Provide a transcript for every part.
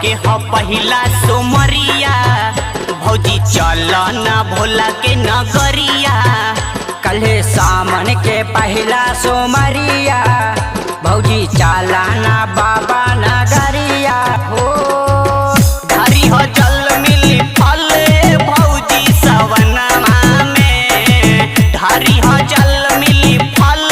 के ह पहिला सोमरिया भौजी चल न भोला के नगरिया। कल्हे सामन के पहिला सोमरिया भौजी चला ना बाबा नगरिया हो। धरी हो जल मिली फल भौजी सवनमा में, धरी हो जल मिली फल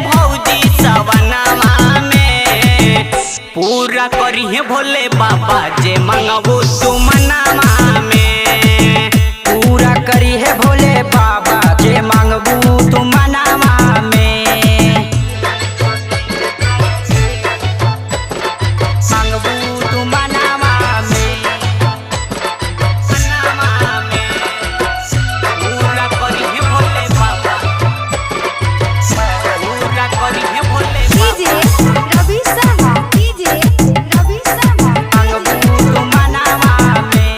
भौजी सवनमा में। पूरा करिहे भोले बाबा जे मंगबू तू मनमा में, पूरा करी है भोले बाबा जे मांगबू तू मनामा में, मांगबू तू मनामा में, मनमा में। पूरा करिहे भोले बाबा, पूरा करिहे भोले डीजे रवि शर्मा, डीजे रवि शर्मा। मांगबू तू मनामा में।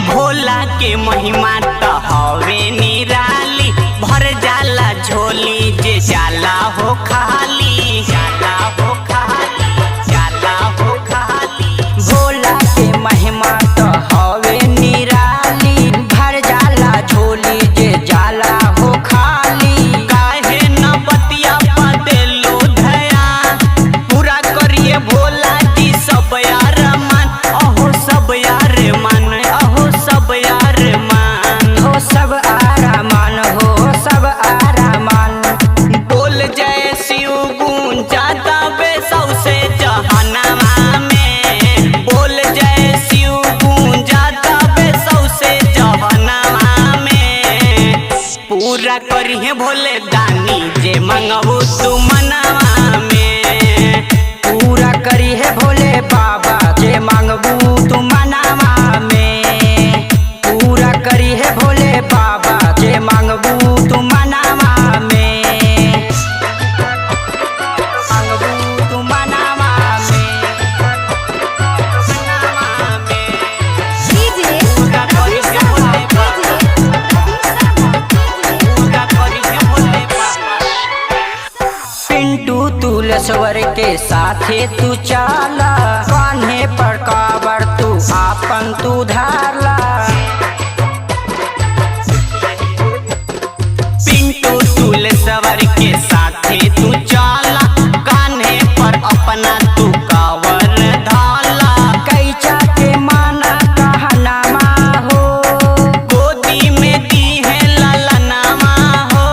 भोला के महिमा त हवे निराली, भर जाला झोली जे जाला हो खाली, जाला हो खाली, जाला हो खाली। भोला के महिमा तो हवे निराली, भर जाला झोली जे जाला हो खाली। काहे न बतिया पदेलो धया, पूरा करिए भोला जी सब यार मान, अहो सब यार मान, अहो सब यार मान। हो सब आरामान, हो सब आरामान। बोल जय शिव गूंजाता बे सौसे जहनमा में, बोल जय शिव गूंजाता बे सौसे जहनमा में। पूरा करिहे भोले दानी जे मंगबू तू मनवा में, पूरा करी है भोले बाबा जे मांगबू तू मनामा में, पूरा करी है भोले बाबा जे मांगबू तू मनामा में, मांगबू तू मनामा में, मनवा में। डीजे पूरा रवि करिहे शर्मा, भोले बाबा, डीजे रवि शर्मा। पूरा करिहे भोले बाबा। पिंटू तुलसवर के साथे तू चाला, कान्हे पर काबर तू आपन तू धारला। पिंटू तुलसवर के साथे तू चाला, कान्हे पर अपना तू कावर धाला। कैचा के माना कहनामा हो, गोदी में दी है ललनामा हो,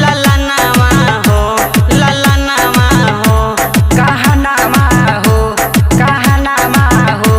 ललनामा हो, ललनामा हो। कहनामा हो, कहनामा हो।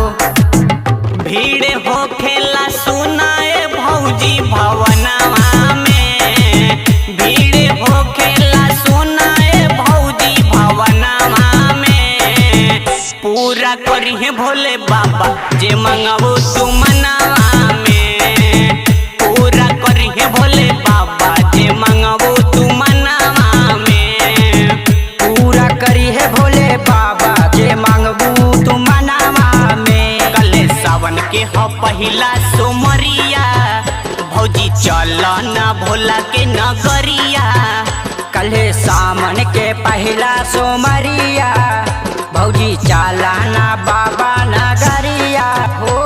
भीड़ हो खेला सुनाए भौजी भवनमा में, भीड़ हो खेला सुनाए भौजी भवनमा में। पूरा करिहे भोले बाबा जे मंगबू तू मनवा में, पूरा करिहे भोले बाबा जे मंगबू तू मनवा में। पूरा करी है भोले बाबा जे मांगबू तू मनामा में। कले सावन के ह पहिला सोमरिया भौजी चल न भोला के नगरिया। कल्हे सामन के पहिला सोमरिया भौजी चला ना बाबा नगरिया हो।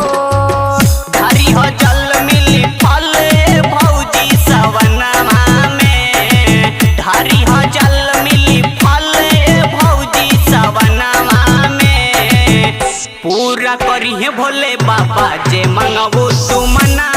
धरी हो जल मिली फल भौजी सवनमा में, धरी हो जल मिली फल भौजी सवनमा में। पूरा करिहे भोले बाबा जे मंगबू तू मना